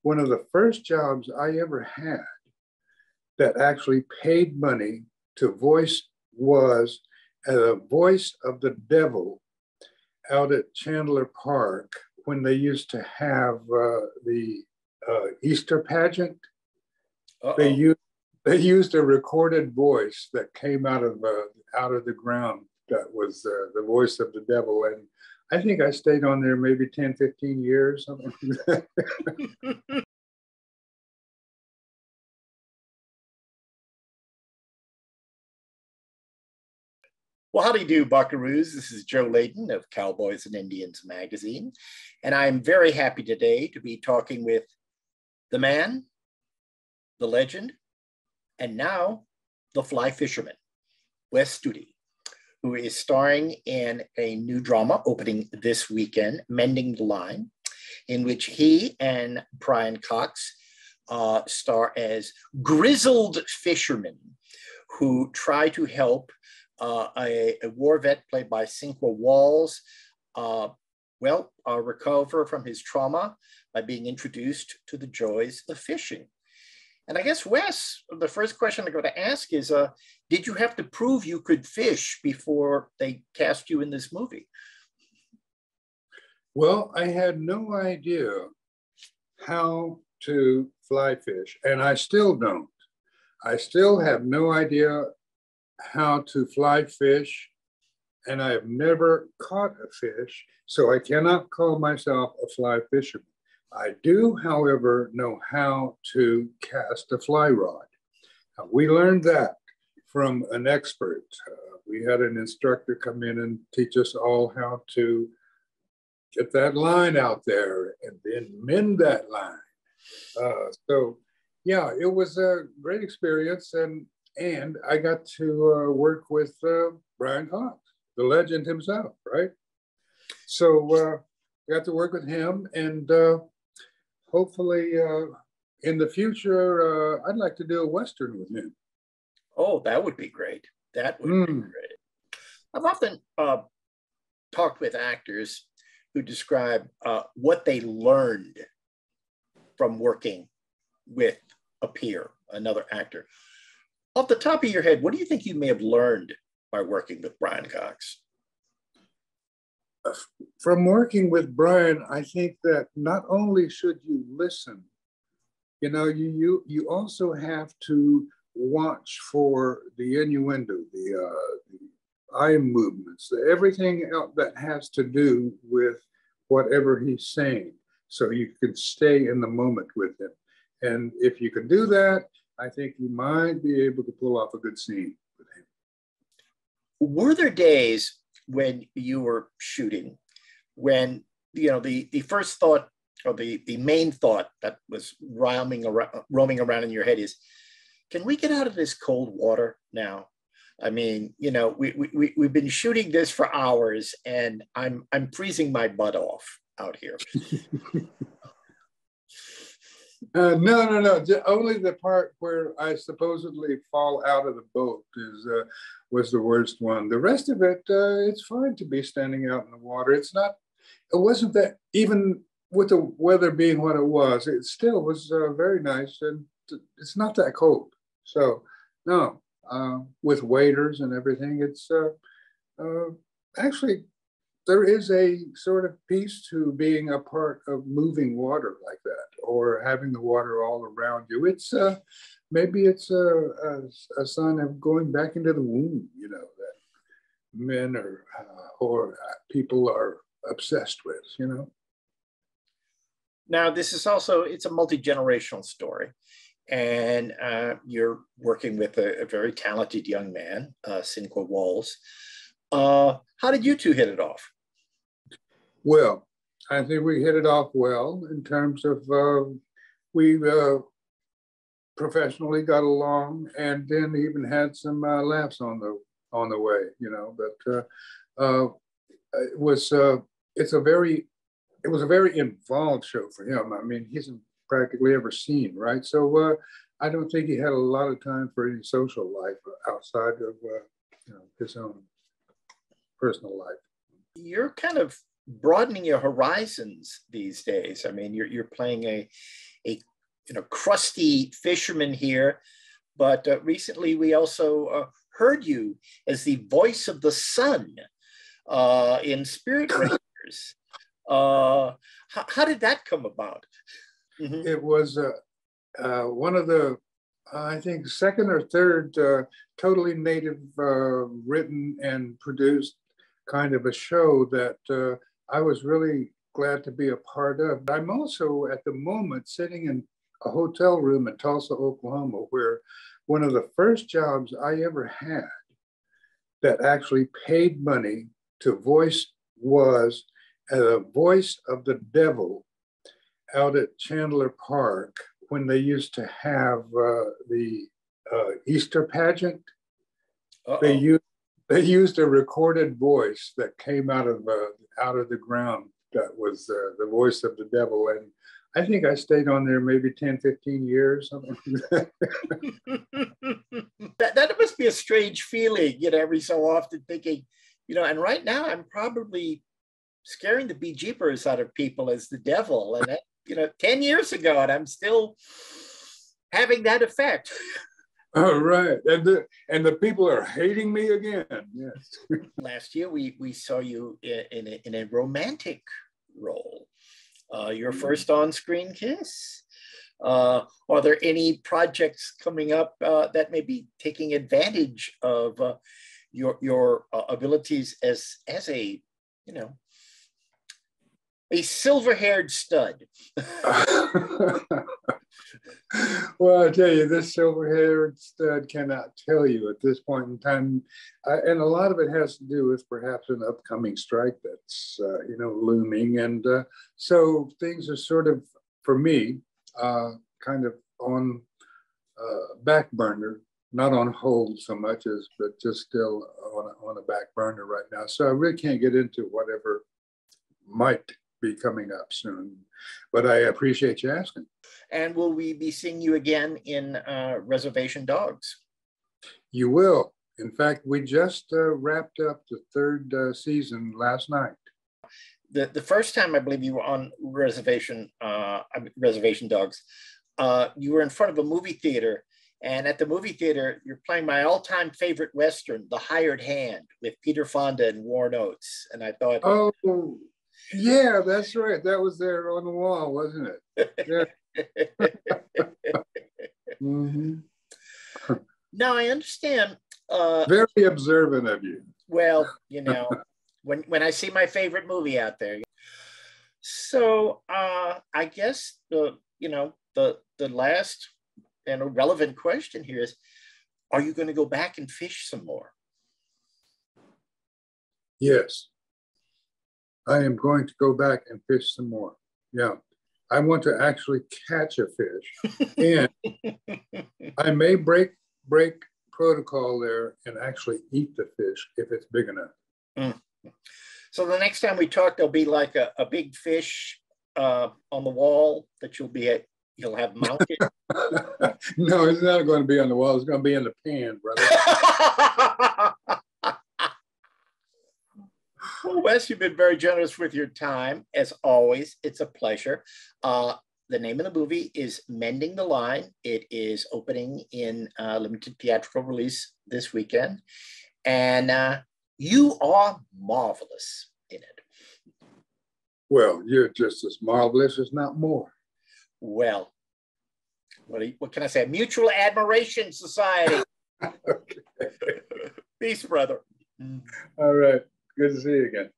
one of the first jobs I ever had that actually paid money to voice was a voice of the devil out at Chandler Park when they used to have the Easter pageant. They used a recorded voice that came out of the ground that was the voice of the devil. And I think I stayed on there maybe 10, 15 years, something like that. Well, how do you do, buckaroos? This is Joe Layton of Cowboys and Indians magazine, and I'm very happy today to be talking with the man, the legend, and now the fly fisherman, Wes Studi, who is starring in a new drama opening this weekend, Mending the Line, in which he and Brian Cox star as grizzled fishermen who try to help a war vet played by Cinco Walls, recover from his trauma by being introduced to the joys of fishing. And I guess, Wes, the first question I'm going to ask is, did you have to prove you could fish before they cast you in this movie? Well, I had no idea how to fly fish, and I still don't. I still have no idea how to fly fish, and I have never caught a fish, so I cannot call myself a fly fisherman. I do, however, know how to cast a fly rod. We learned that from an expert. We had an instructor come in and teach us all how to get that line out there and then mend that line. So yeah, it was a great experience, and I got to work with Brian Cox, the legend himself, right? So got to work with him, and hopefully in the future, I'd like to do a Western with him. Oh, that would be great. That would be great. I've often talked with actors who describe what they learned from working with a peer, another actor. Off the top of your head, what do you think you may have learned by working with Brian Cox? From working with Brian, I think that not only should you listen, you also have to watch for the innuendo, the eye movements, everything else that has to do with whatever he's saying, so you can stay in the moment with him. And if you can do that, I think you might be able to pull off a good scene with him. Were there days when you were shooting when, the first thought or the main thought that was roaming around in your head is, can we get out of this cold water now? I mean, we've been shooting this for hours and I'm freezing my butt off out here. No. Only the part where I supposedly fall out of the boat was the worst one. The rest of it, it's fine to be standing out in the water. It wasn't that, even with the weather being what it was, it still was very nice, and it's not that cold. So no, with waders and everything, it's actually, there is a sort of peace to being a part of moving water like that, or having the water all around you. It's maybe it's a sign of going back into the womb, that men or people are obsessed with, Now, this is also, it's a multi-generational story. And you're working with a very talented young man, Cinco Walls. How did you two hit it off? Well, I think we hit it off well in terms of we professionally got along, and then even had some laughs on the way, But it was a very involved show for him. I mean, he's practically ever seen, right? So I don't think he had a lot of time for any social life outside of his own personal life. You're kind of broadening your horizons these days. I mean, you're playing crusty fisherman here, but recently we also heard you as the voice of the sun in Spirit Rangers. How did that come about? Mm-hmm. It was one of the, I think, second or third totally native written and produced kind of a show that I was really glad to be a part of. I'm also at the moment sitting in a hotel room in Tulsa, Oklahoma, where one of the first jobs I ever had that actually paid money to voice was a voice of the devil out at Chandler Park when they used to have the Easter pageant. They used a recorded voice that came out of the ground that was the voice of the devil. And I think I stayed on there maybe 10, 15 years, something like that. That must be a strange feeling, every so often thinking, and right now I'm probably scaring the bejeepers out of people as the devil. And that, 10 years ago, and I'm still having that effect. Oh, right. And the people are hating me again. Yes. Last year, we saw you in a romantic role. Your first on-screen kiss. Are there any projects coming up that may be taking advantage of your abilities as a a silver-haired stud? Well, I tell you, this silver-haired stud cannot tell you at this point in time. And a lot of it has to do with perhaps an upcoming strike that's, looming. And so things are sort of, for me, kind of on back burner, not on hold so much as, but just still on a back burner right now. So I really can't get into whatever might be coming up soon, but I appreciate you asking. And will we be seeing you again in Reservation Dogs? You will. In fact, we just wrapped up the third season last night. The first time I believe you were on Reservation Dogs, you were in front of a movie theater, and at the movie theater, you're playing my all-time favorite Western, The Hired Hand, with Peter Fonda and Warren Oates. And I thought, oh, yeah, that's right. That was there on the wall, wasn't it? Yeah. Mm-hmm. Now I understand. Very observant of you. Well, when I see my favorite movie out there. So I guess the last and a relevant question here is, are you going to go back and fish some more? Yes. I am going to go back and fish some more. Yeah. I want to actually catch a fish. And I may break protocol there and actually eat the fish if it's big enough. Mm. So the next time we talk, there'll be like a big fish on the wall that you'll have mounted. No, it's not going to be on the wall. It's going to be in the pan, brother. Well, Wes, you've been very generous with your time. As always, it's a pleasure. The name of the movie is Mending the Line. It is opening in limited theatrical release this weekend. And you are marvelous in it. Well, you're just as marvelous, if not more. Well, what can I say? Mutual Admiration Society. Okay. Peace, brother. All right. Good to see you again.